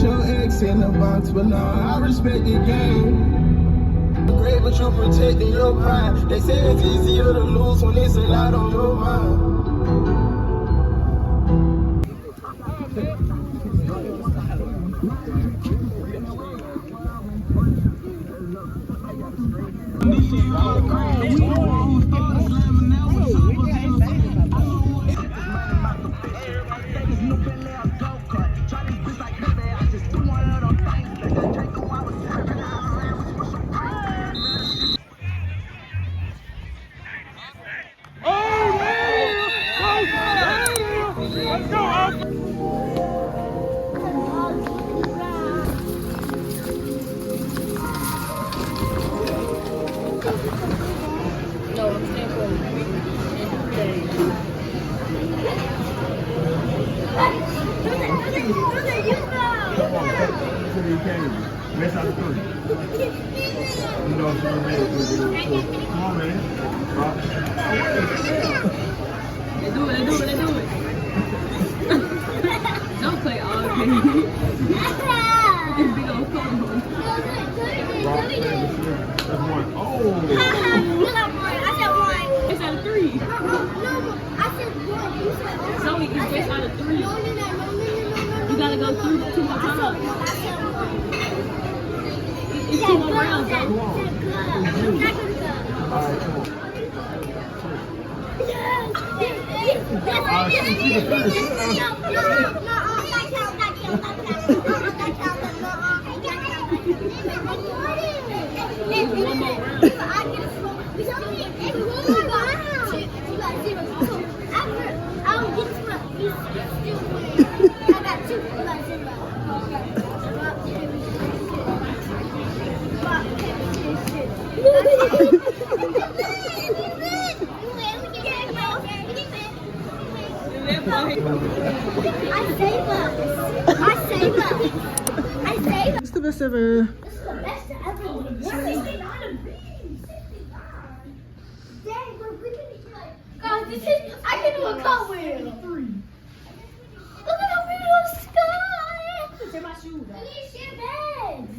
your ex in the box, but now I respect the game. Great, but you protecting your pride. They say it's easier to lose when it's a lot on your mind. Don't play all day. It's big old phone. It's out of 3. No, I said 1. You said it's only it's based out of 3. No. You gotta go through 2 more times. It's 2 more rounds though. It's the best ever. I can do a cartwheel. Look at the blue sky. Take my shoes off. These shit bags.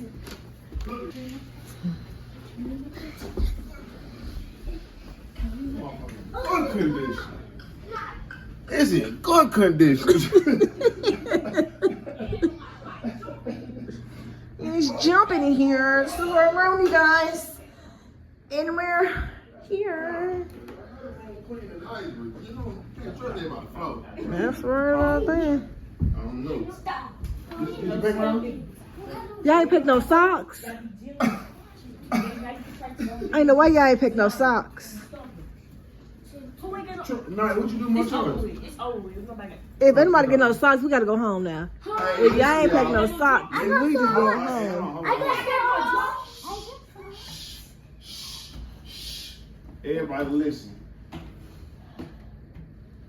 Good condition. It's in good condition. It's jumping in here. It's the room, you guys. And we're here. That's right about that. I don't know. Y'all ain't pick no socks. I ain't know why y'all ain't pick no socks. Nah, what you do my charge? If anybody get no socks, we gotta go home now. If y'all ain't pick no socks, then we just going home. Everybody listen.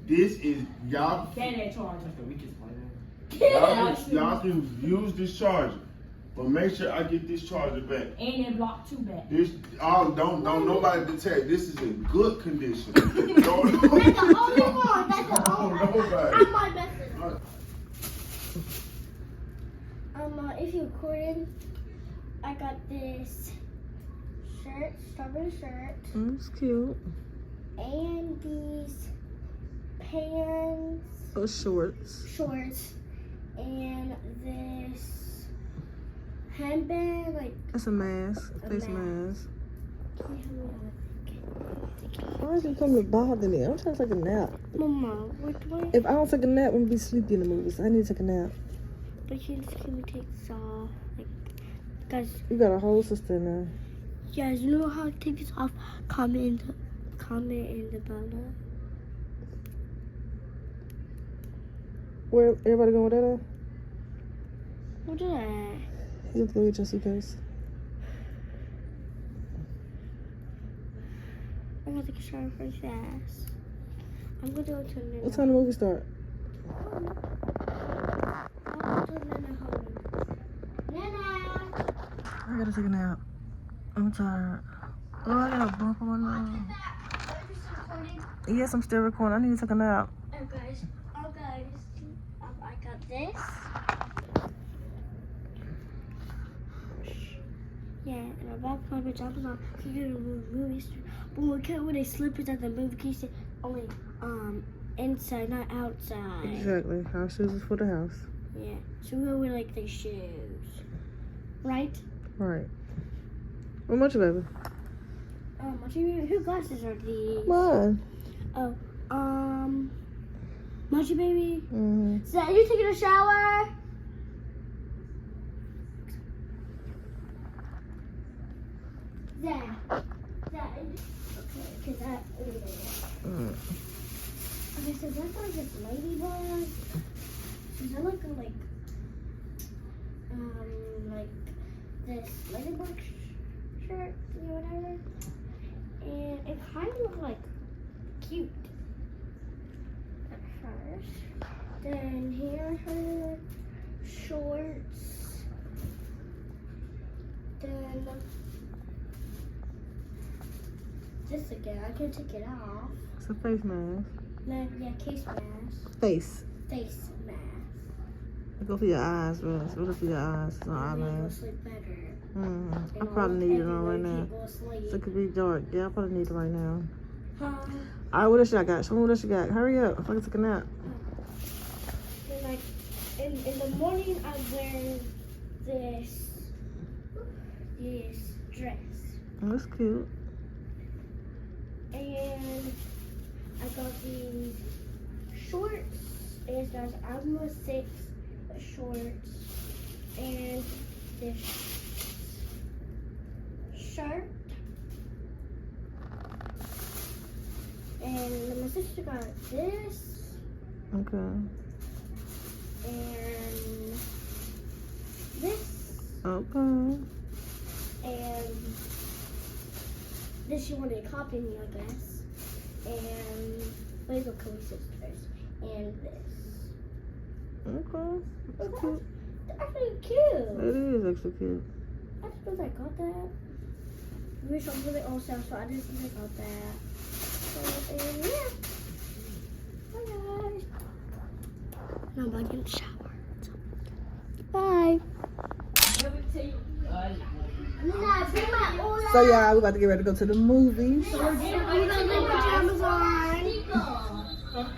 This is y'all. Y'all can use this charger, but make sure I get this charger back. And then block 2 back. This don't nobody detect. This is in good condition. Don't That's the only one. That's the only one. nobody. I'm my best friend. If you're recording, I got this shirt, strawberry shirt. It's cute. And these pants. Oh, shorts. And this handbag, like. That's a mask. Face mask. Why is it coming to bother me? I'm trying to take a nap. Mama, what? If I don't take a nap, I'm gonna be sleepy in the movies. I need to take a nap. But you just can take this off, like, guys. You got a whole sister in there. Guys, you know how to take this off? Comment in the bottom. Where everybody going with that? What is that? You have to go get your suitcase. I'm gonna take a shower first fast. I'm gonna go to Nana. What time the movie start? Nana! I gotta take a nap. I'm tired. Oh, I got a bump on my nose. Yes, I'm still recording. I need to take a nap. Oh guys, I got this. Yeah, and our back my pajamas on. We go to the movies. But we can't wear slippers at the movie case. Only inside, not outside. Exactly. House shoes is for the house. Yeah. So we go with like the shoes. Right? Right. What much, baby? Whose glasses are these? Mine. Oh, Mochi baby. Mm-hmm. Zach, you taking a shower? Zach. Okay, because that. Mm. Okay, so that's like this ladybug. Does that look like this ladybug shirt, whatever? And it kind of looks like cute at first. Then here are her shorts. Then this again, I can take it off. It's a face mask. Then yeah, case mask. Face. Face mask. Go for your eyes, bro. Go for your eyes. It's not eye Maybe I'll mask. sleep better. I probably need it on right now. Go to sleep. So it could be dark. Yeah, I probably need it right now. Huh? All right, what else y'all got? Show me what else you got. Hurry up. If I can take a nap. And like in the morning, I wear this dress, Oh, that's cute. and I got these shorts. And there's Alma 6 shorts, and this shirt. And then my sister got this, Okay. and this, Okay. and this she wanted to copy me, I guess. And Lego Cody Sisters, and this. Okay. That's cute. That's actually cute. It is actually cute. I just know I got that. I wish I really also, so I just think I got that. So, and yeah. Bye guys. Now I'm about to get in the shower. Bye. So yeah, we're about to get ready to go to the movies.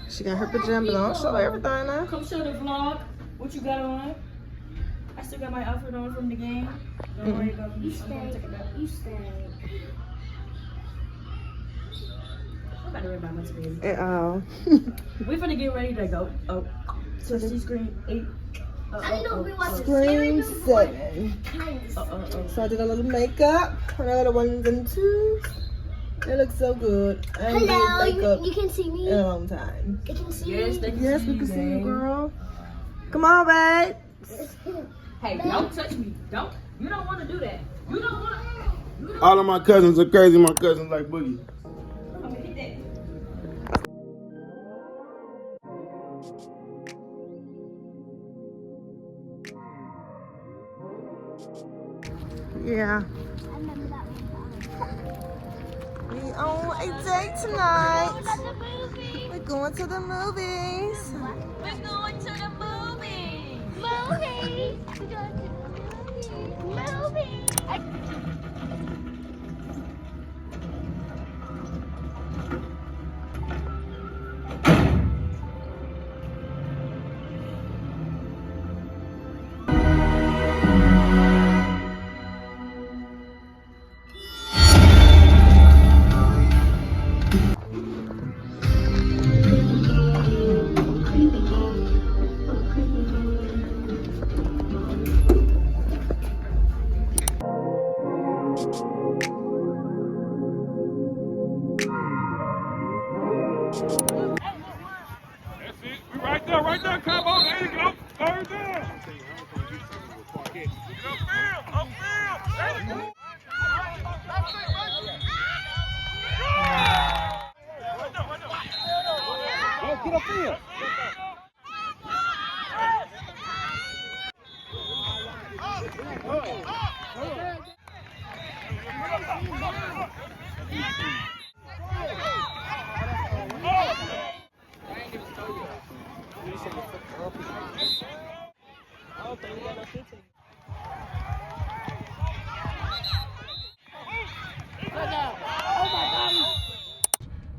She got her pajamas on. Show everything now. Come show the vlog. What you got on? I still got my outfit on from the game. Don't worry about me. I'm gonna take it back. You stay. I'm about to worry about my baby. At all. We're gonna get ready to go. Oh, so she screen 8. I know we watched Scream 7. So I did a little makeup. And I got a 1s and 2s. It looks so good. I ain't did makeup you can see me. in a long time. You can see Yes, me. they can Yes, see we you, can see you, babe. girl. Come on, babe. Hey, don't touch me. Don't. You don't want to do that. You don't want to. All of my cousins are crazy. My cousins like Boogie. Okay, hit that. Yeah. I remember that one. We on a date tonight. The movie. We're going to the movies. We're going to the movies. Movies. We're going to the movies.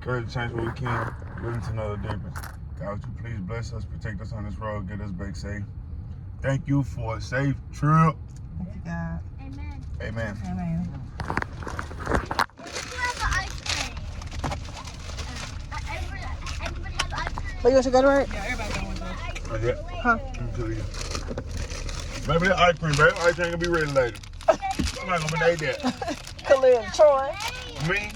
Courage to change what we can, willing to know the difference. God, would you please bless us, protect us on this road, get us back safe. Thank you for a safe trip. Thank you, God. Amen. Amen. Amen. Everybody have ice cream. But you want to go to work? Huh? Maybe that ice cream, baby. Ice cream ain't gonna be ready later. I'm not gonna make that. Khalil, Troy. Me?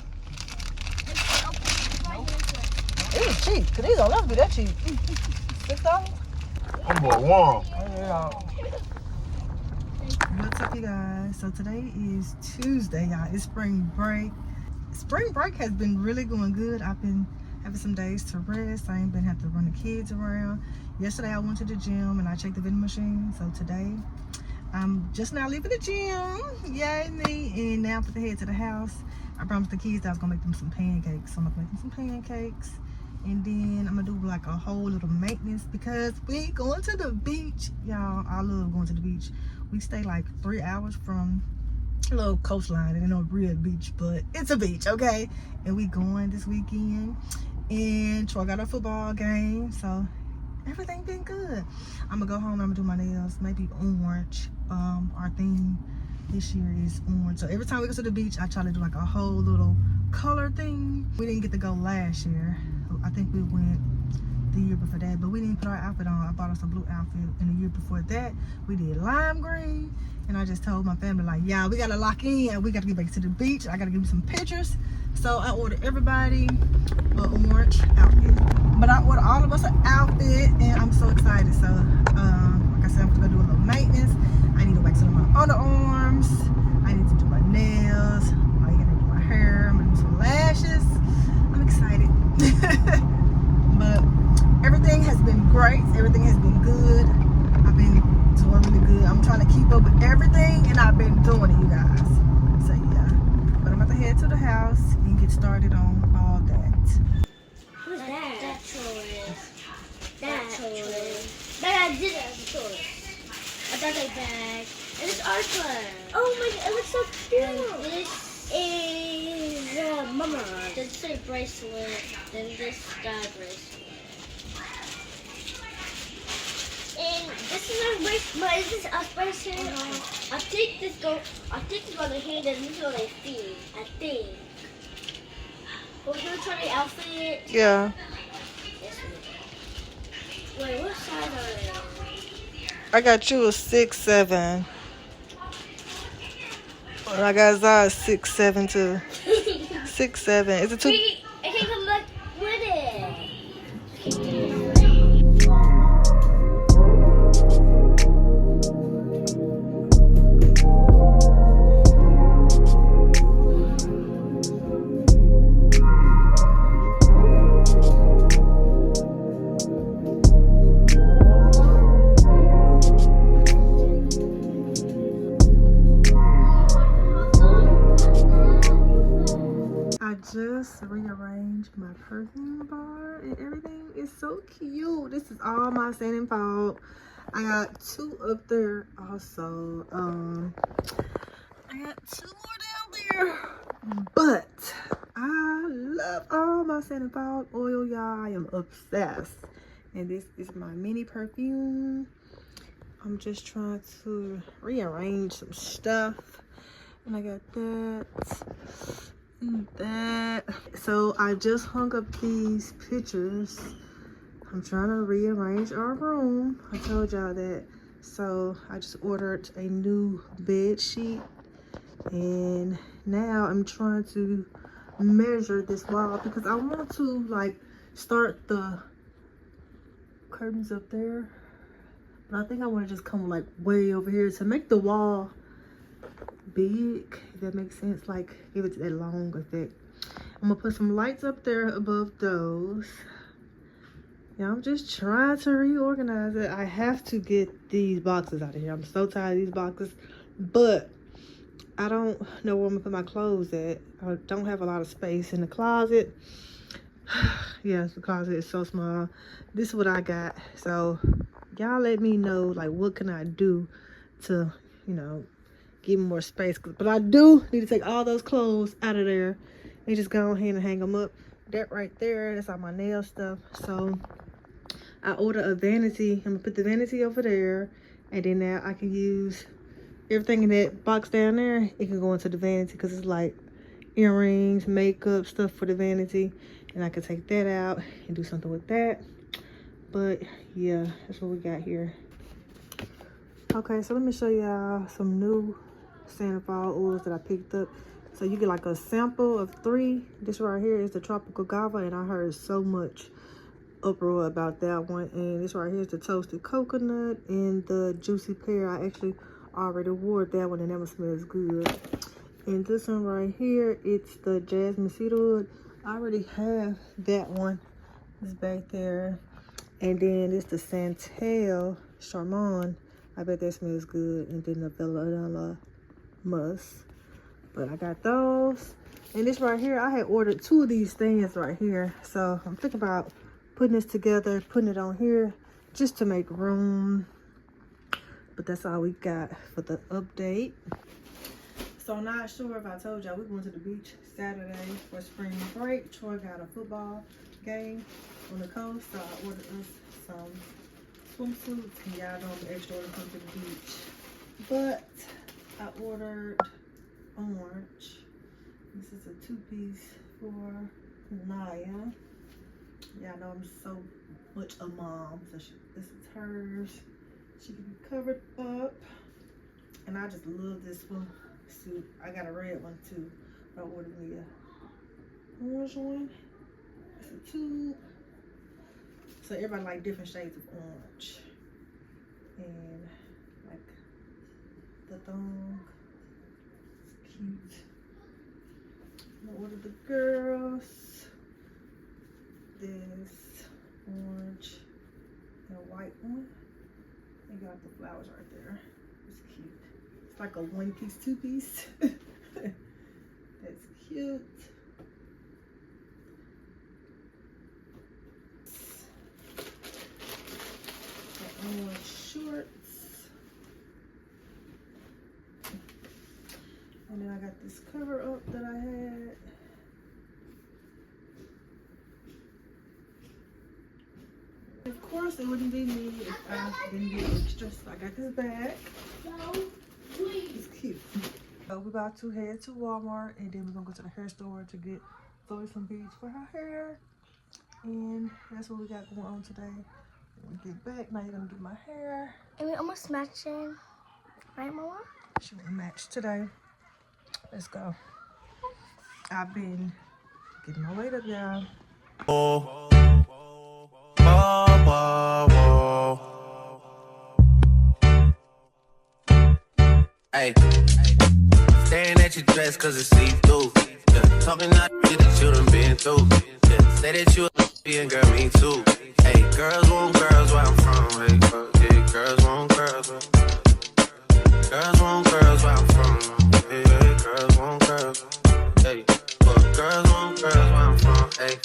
It was cheap, because these don't never be that cheap. $6? I'm boy warm. What's up, you guys? So today is Tuesday, y'all. It's spring break. Spring break has been really going good. I've been having some days to rest. I ain't been having to run the kids around. Yesterday I went to the gym and I checked the vending machine. So today I'm just now leaving the gym. Yay me. And now I'm going to head to the house. I promised the kids that I was going to make them some pancakes. So I'm going to make them some pancakes. And then I'm going to do like a whole little maintenance because we going to the beach. Y'all, I love going to the beach. We stay like 3 hours from a little coastline. It ain't no real beach, but it's a beach, okay? And we going this weekend. And Troy got a football game, so everything been good. I'm gonna go home and I'm gonna do my nails, maybe orange. Our theme this year is orange. So every time we go to the beach, I try to do like a whole little color thing. We didn't get to go last year. I think we went the year before that, but we didn't put our outfit on. I bought us a blue outfit, and the year before that, we did lime green. And I just told my family, like, yeah, we gotta lock in. We gotta get back to the beach. I gotta give you some pictures. So I ordered everybody an orange outfit. But I ordered all of us an outfit, and I'm so excited. So, like I said, I'm gonna do a little maintenance. I need to wax on my underarms. I need to do my nails. I gotta do my hair. I'm gonna do some lashes. I'm excited. But everything has been great. Everything has been good. I've been doing really good. I'm trying to keep up with everything, and I've been doing it, you guys. So yeah. But I'm about to head to the house and get started on all that. Who's that? That choice. That choice. But I did it as a choice. I got a bag. And it's our class. Oh my god, it looks so cute. And this is Mama. This is a bracelet. Then this guy bracelet. And this is our bracelet. But is this us bracelet? I think this is on the hand and this is on the feet. I think. We're gonna try the outfit. Yeah. Yes, we do. Wait, what size are they? I got you a 6'7". And I got Zai 6'7" too. 6'7". Is it too? Wait, I can't come back with it. Just rearranged my perfume bar and everything is so cute. This is all my sanding fault. I got 2 up there also. I got 2 more down there. But I love all my sanding fault oil, y'all. I am obsessed. And this is my mini perfume. I'm just trying to rearrange some stuff. And I got that. So I just hung up these pictures. I'm trying to rearrange our room. I told y'all that. So I just ordered a new bed sheet, and now I'm trying to measure this wall because I want to like start the curtains up there, but I think I want to just come like way over here to make the wall big, if that makes sense, like give it that long effect. I'm gonna put some lights up there above those. Yeah, I'm just trying to reorganize it. I have to get these boxes out of here. I'm so tired of these boxes, but I don't know where I'm gonna put my clothes at. I don't have a lot of space in the closet. Yes, the closet is so small. This is what I got. So y'all let me know, like, what can I do to, you know, give me more space. But I do need to take all those clothes out of there and just go ahead and hang them up. that right there, that's all my nail stuff. So I ordered a vanity. I'm gonna put the vanity over there, and then now I can use everything in that box down there. It can go into the vanity because it's like earrings, makeup, stuff for the vanity, and I can take that out and do something with that. But yeah, that's what we got here. Okay, so let me show y'all some new Santa Fall oils that I picked up. So you get like a sample of 3. This right here is the tropical guava, and I heard so much uproar about that one. And this right here is the toasted coconut and the juicy pear. I actually already wore that one, and that one smells good. And this one right here, it's the jasmine cedarwood. I already have that one. It's back there. And then it's the Santal Charmant. I bet that smells good. And then the Vanilla Musk. But I got those. And this right here, I had ordered 2 of these things right here. So I'm thinking about putting this together, putting it on here just to make room. But that's all we got for the update. So I'm not sure if I told y'all we're going to the beach Saturday for spring break. Troy got a football game on the coast, so I ordered us some swimsuits. And y'all know I'm extra to come to the beach. But I ordered orange. This is a 2-piece for Naya. Y'all know I'm so much a mom, so this is hers. She can be covered up, and I just love this swimsuit. I got a red one too. I ordered me a orange one. It's a tube. So everybody like different shades of orange, and like the thong. It's cute. I ordered the girls this orange and a white one. They got the flowers right there. It's cute. It's like a 1-piece, 2-piece. That's cute. The orange shorts. And then I got this cover up that I had. Of course, it wouldn't be me if I didn't get extra. So I got this bag. It's cute. So we're about to head to Walmart, and then we're gonna go to the hair store to get Zoe some beads for her hair. And that's what we got going on today. When we get back, now you're gonna do my hair. And we almost matching. Right, Mama? She will match today. Let's go. I've been getting my weight up, y'all. Hey, staring at your dress cause it's see-through. Yeah, talking out shit that you done been through. Yeah, say that you a and girl, me too. Hey, girls want girls where I'm from. Hey, yeah, girls want girls where girls want girls where I'm from. Hey, girls want girls. Hey, but girls want girls where I'm from. Hey,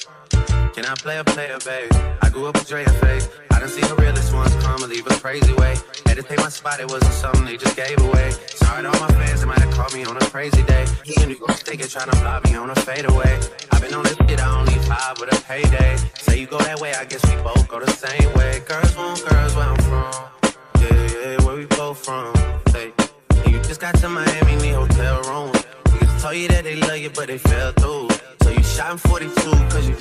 can I play a player, babe? I grew up with Dre and Faith. I done seen the realest ones come and leave a crazy way. Had to take my spot, it wasn't something they just gave away. Sorry to all my fans, they might have called me on a crazy day. He in New York State trying to block me on a fadeaway. I've been on this shit, I don't need 5 with a payday. Say you go that way, I guess we both go the same way. Girls want girls where I'm from. Yeah, where we both from. Hey, and you just got to Miami, need hotel room. Niggas told you that they love you, but they fell through. So you shot in 42, cause you